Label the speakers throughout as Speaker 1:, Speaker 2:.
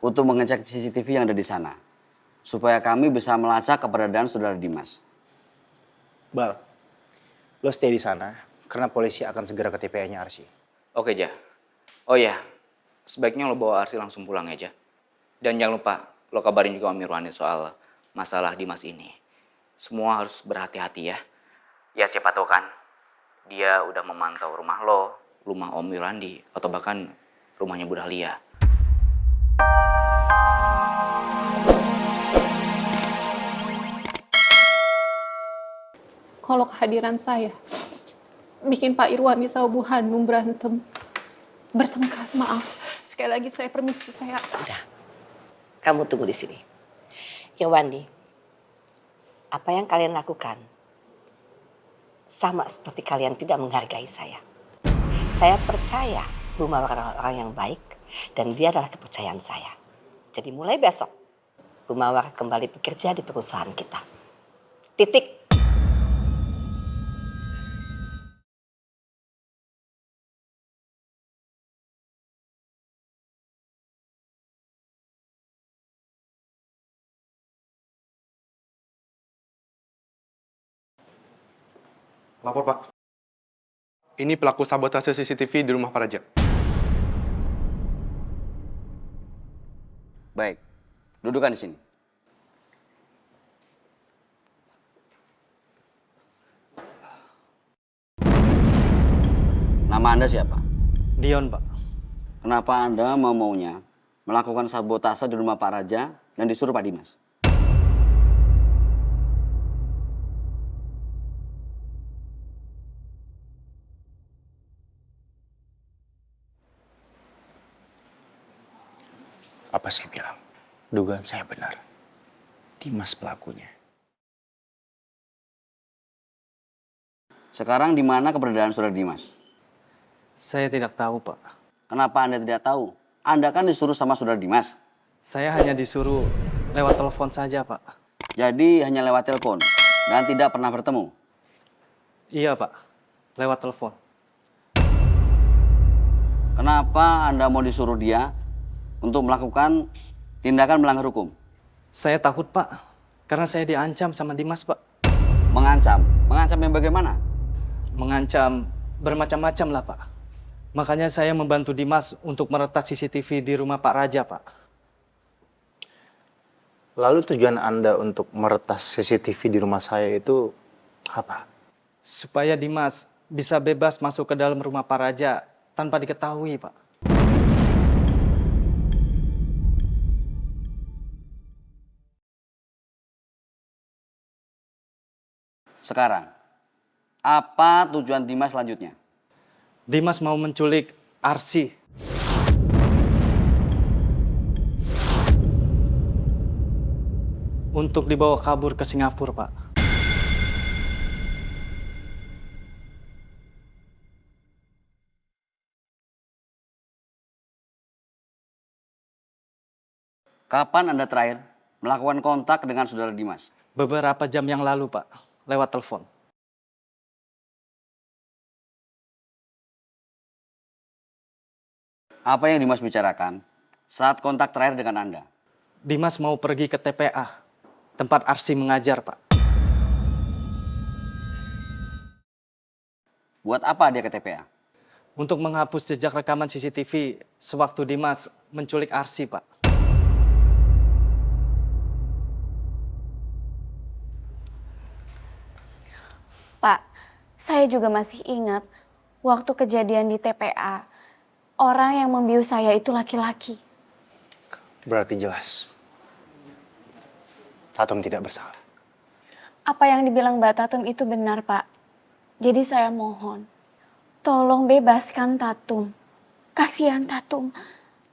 Speaker 1: untuk mengecek CCTV yang ada di sana. Supaya kami bisa melacak keberadaan saudara Dimas.
Speaker 2: Bal, lo stay di sana karena polisi akan segera ke TPA-nya Arsy.
Speaker 3: Oke, Ja. Oh ya, sebaiknya lo bawa Arsy langsung pulang ya, Ja. Dan jangan lupa, lo kabarin juga Om Irwandi soal masalah Dimas ini. Semua harus berhati-hati ya. Ya siapa tahu kan, dia udah memantau rumah lo, rumah Om Irwandi, atau bahkan rumahnya Bu Dahlia.
Speaker 4: Kalau kehadiran saya bikin Pak Irwandi sama Bu Hanum berantem, bertengkar, maaf. Sekali lagi saya permisi, saya...
Speaker 5: Udah, kamu tunggu di sini. Ya Wandi, apa yang kalian lakukan sama seperti kalian tidak menghargai saya. Saya percaya Bu Mawar orang yang baik dan dia adalah kepercayaan saya. Jadi mulai besok, Bu Mawar kembali bekerja di perusahaan kita. Titik.
Speaker 6: Lapor, Pak. Ini pelaku sabotase CCTV di rumah Pak Raja.
Speaker 1: Baik, dudukan di sini. Nama Anda siapa?
Speaker 2: Dion, Pak.
Speaker 1: Kenapa Anda maunya melakukan sabotase di rumah Pak Raja dan disuruh Pak Dimas?
Speaker 2: Apa saya bilang? Dugaan saya benar. Dimas pelakunya.
Speaker 1: Sekarang di mana keberadaan saudara Dimas?
Speaker 7: Saya tidak tahu, Pak.
Speaker 1: Kenapa Anda tidak tahu? Anda kan disuruh sama saudara Dimas.
Speaker 7: Saya hanya disuruh lewat telepon saja, Pak.
Speaker 1: Jadi hanya lewat telepon dan tidak pernah bertemu.
Speaker 7: Iya, Pak. Lewat telepon.
Speaker 1: Kenapa Anda mau disuruh dia untuk melakukan tindakan melanggar hukum?
Speaker 7: Saya takut, Pak. Karena saya diancam sama Dimas, Pak.
Speaker 1: Mengancam? Mengancam yang bagaimana?
Speaker 7: Mengancam bermacam-macam lah, Pak. Makanya saya membantu Dimas untuk meretas CCTV di rumah Pak Raja, Pak.
Speaker 2: Lalu tujuan Anda untuk meretas CCTV di rumah saya itu apa?
Speaker 7: Supaya Dimas bisa bebas masuk ke dalam rumah Pak Raja tanpa diketahui, Pak.
Speaker 1: Sekarang, apa tujuan Dimas selanjutnya?
Speaker 7: Dimas mau menculik Arsy. Untuk dibawa kabur ke Singapura, Pak.
Speaker 1: Kapan Anda terakhir melakukan kontak dengan saudara Dimas?
Speaker 7: Beberapa jam yang lalu, Pak. Lewat telepon.
Speaker 1: Apa yang Dimas bicarakan saat kontak terakhir dengan Anda?
Speaker 7: Dimas mau pergi ke TPA, tempat Arsy mengajar, Pak.
Speaker 1: Buat apa dia ke TPA?
Speaker 7: Untuk menghapus jejak rekaman CCTV sewaktu Dimas menculik Arsy, Pak.
Speaker 8: Pak, saya juga masih ingat waktu kejadian di TPA, orang yang membius saya itu laki-laki.
Speaker 2: Berarti jelas Tatum tidak bersalah.
Speaker 8: Apa yang dibilang Mbak Tatum itu benar, Pak. Jadi saya mohon, tolong bebaskan Tatum. Kasihan Tatum,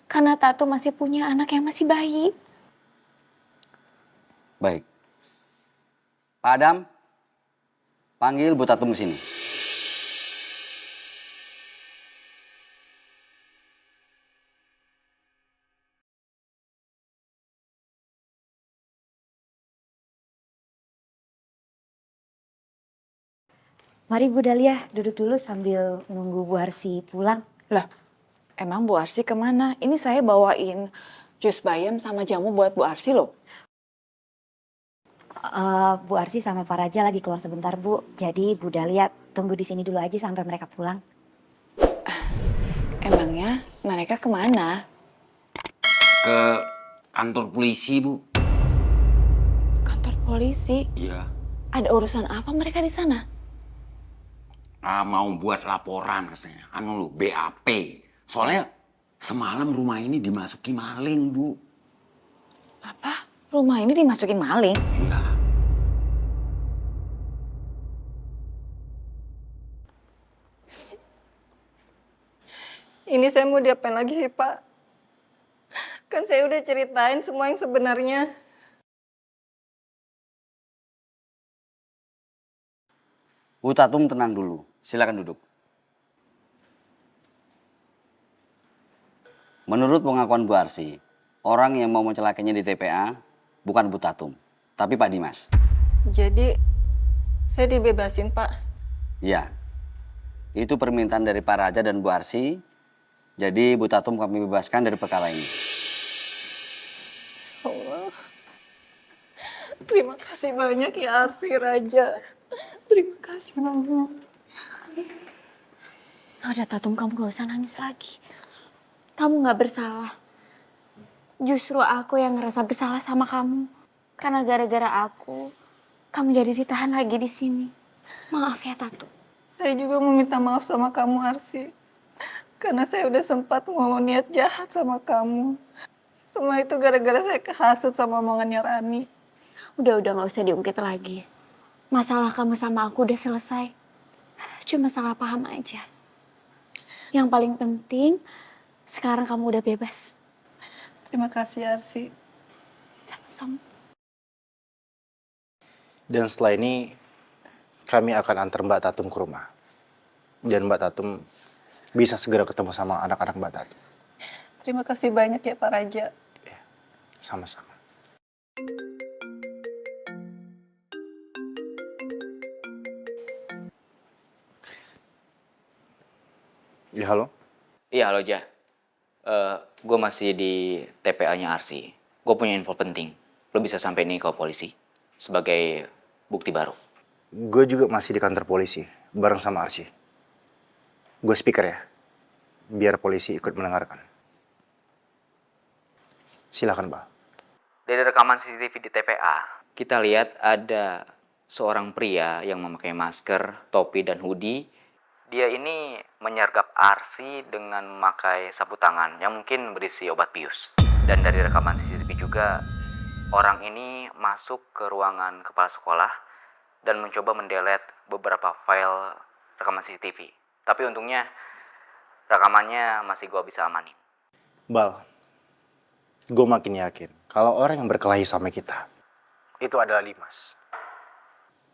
Speaker 8: karena Tatum masih punya anak yang masih bayi.
Speaker 1: Baik. Pak Adam, panggil Bu Tatum ke sini.
Speaker 9: Mari Bu Dahlia, duduk dulu sambil nunggu Bu Arsy pulang.
Speaker 10: Lah, emang Bu Arsy kemana? Ini saya bawain Jus bayam sama jamu buat Bu Arsi loh.
Speaker 9: Bu Arsi sama Pak Raja lagi keluar sebentar, Bu. Jadi Bu Dahlia tunggu di sini dulu aja sampai mereka pulang.
Speaker 10: Emangnya mereka kemana?
Speaker 11: Ke kantor polisi, Bu.
Speaker 10: Kantor polisi?
Speaker 11: Iya.
Speaker 10: Ada urusan apa mereka di sana?
Speaker 11: Mau buat laporan katanya. Anu lu, BAP. Soalnya semalam rumah ini dimasuki maling, Bu.
Speaker 10: Apa? Rumah ini dimasukin maling?
Speaker 11: Iya.
Speaker 4: Ini saya mau diapain lagi sih, Pak? Kan saya udah ceritain semua yang sebenarnya.
Speaker 1: Bu Tatum tenang dulu, silakan duduk. Menurut pengakuan Bu Arsi, orang yang mau mencelakainya di TPA bukan Bu Tatum, tapi Pak Dimas.
Speaker 4: Jadi, saya dibebasin, Pak.
Speaker 1: Iya, itu permintaan dari Pak Raja dan Bu Arsi. Jadi Bu Tatum kami bebaskan dari perkara ini.
Speaker 4: Allah. Terima kasih banyak ya Arsi Raja. Terima kasih banyak.
Speaker 8: Udah Tatum, kamu gak usah nangis lagi. Kamu gak bersalah. Justru aku yang ngerasa bersalah sama kamu. Karena gara-gara aku, kamu jadi ditahan lagi di sini. Maaf ya Tatum.
Speaker 4: Saya juga mau minta maaf sama kamu Arsi. Karena saya udah sempat ngomong niat jahat sama kamu. Semua itu gara-gara saya kehasut sama omongannya Rani.
Speaker 8: Udah gak usah diungkit lagi. Masalah kamu sama aku udah selesai. Cuma salah paham aja. Yang paling penting, sekarang kamu udah bebas.
Speaker 4: Terima kasih Arsi.
Speaker 8: Sama-sama.
Speaker 2: Dan setelah ini kami akan antar Mbak Tatum ke rumah. Dan Mbak Tatum bisa segera ketemu sama anak-anak Mbak Tatum.
Speaker 4: Terima kasih banyak ya Pak Raja.
Speaker 2: Sama-sama. Ya halo?
Speaker 3: Iya, halo Ja. Gue masih di TPA-nya Arsi. Gue punya info penting. Lo bisa sampai nih ke polisi sebagai bukti baru.
Speaker 2: Gue juga masih di kantor polisi, bareng sama Arsy. Gue speaker ya, biar polisi ikut mendengarkan. Silakan, Mbak.
Speaker 3: Dari rekaman CCTV di TPA, kita lihat ada seorang pria yang memakai masker, topi, dan hoodie. Dia ini menyergap Arsi dengan memakai sapu tangan yang mungkin berisi obat bius. Dan dari rekaman CCTV juga, orang ini masuk ke ruangan kepala sekolah dan mencoba mendelete beberapa file rekaman CCTV. Tapi untungnya rekamannya masih gue bisa amanin.
Speaker 2: Bal, gue makin yakin kalau orang yang berkelahi sama kita itu adalah Dimas.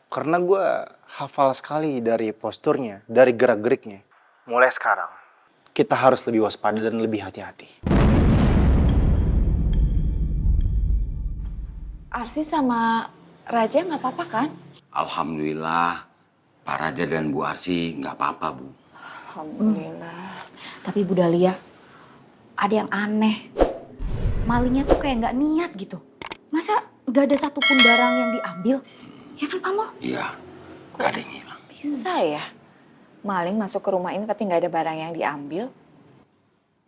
Speaker 2: Karena gue hafal sekali dari posturnya, dari gerak-geriknya. Mulai sekarang, kita harus lebih waspada dan lebih hati-hati.
Speaker 10: Arsi sama Raja nggak apa-apa kan?
Speaker 11: Alhamdulillah, Pak Raja dan Bu Arsi nggak apa-apa, Bu.
Speaker 10: Alhamdulillah.
Speaker 9: Tapi Bu Dahlia, ada yang aneh. Malingnya tuh kayak nggak niat gitu. Masa nggak ada satupun barang yang diambil? Ya kan, Pak Mul?
Speaker 11: Iya, nggak ada yang hilang.
Speaker 10: Bisa ya? Maling masuk ke rumah ini tapi nggak ada barang yang diambil?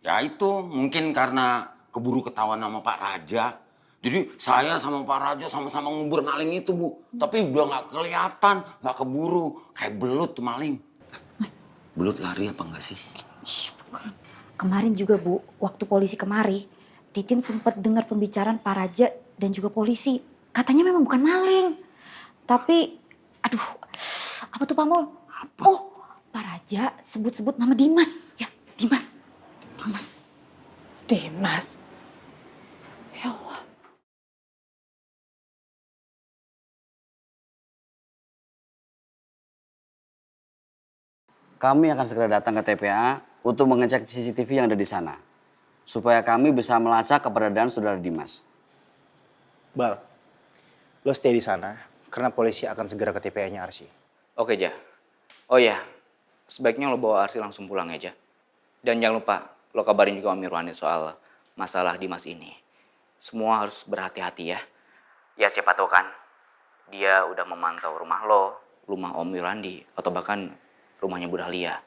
Speaker 11: Ya itu mungkin karena keburu ketahuan sama Pak Raja. Jadi saya sama Pak Raja sama-sama ngubur maling itu, Bu. Tapi udah nggak kelihatan, nggak keburu. Kayak belut tuh maling. Belut lari apa enggak sih?
Speaker 9: Ih, bukan. Kemarin juga Bu, waktu polisi kemari, Titin sempat dengar pembicaraan Pak Raja dan juga polisi. Katanya memang bukan maling. Tapi, aduh, apa tuh Pak Mul? Apa? Oh, Pak Raja sebut-sebut nama Dimas. Ya, Dimas.
Speaker 10: Dimas. Ya Allah.
Speaker 1: Kami akan segera datang ke TPA untuk mengecek CCTV yang ada di sana. Supaya kami bisa melacak keberadaan saudara Dimas.
Speaker 2: Bal, lo stay di sana karena polisi akan segera ke TPA-nya Arsy.
Speaker 3: Oke, Ja. Oh ya, sebaiknya lo bawa Arsi langsung pulang ya, Ja. Dan jangan lupa, lo kabarin juga Om Irwani soal masalah Dimas ini. semua harus berhati-hati ya. Ya siapa tahu kan, dia udah memantau rumah lo, rumah Om Yurandi, atau bahkan rumahnya Bu Dahlia.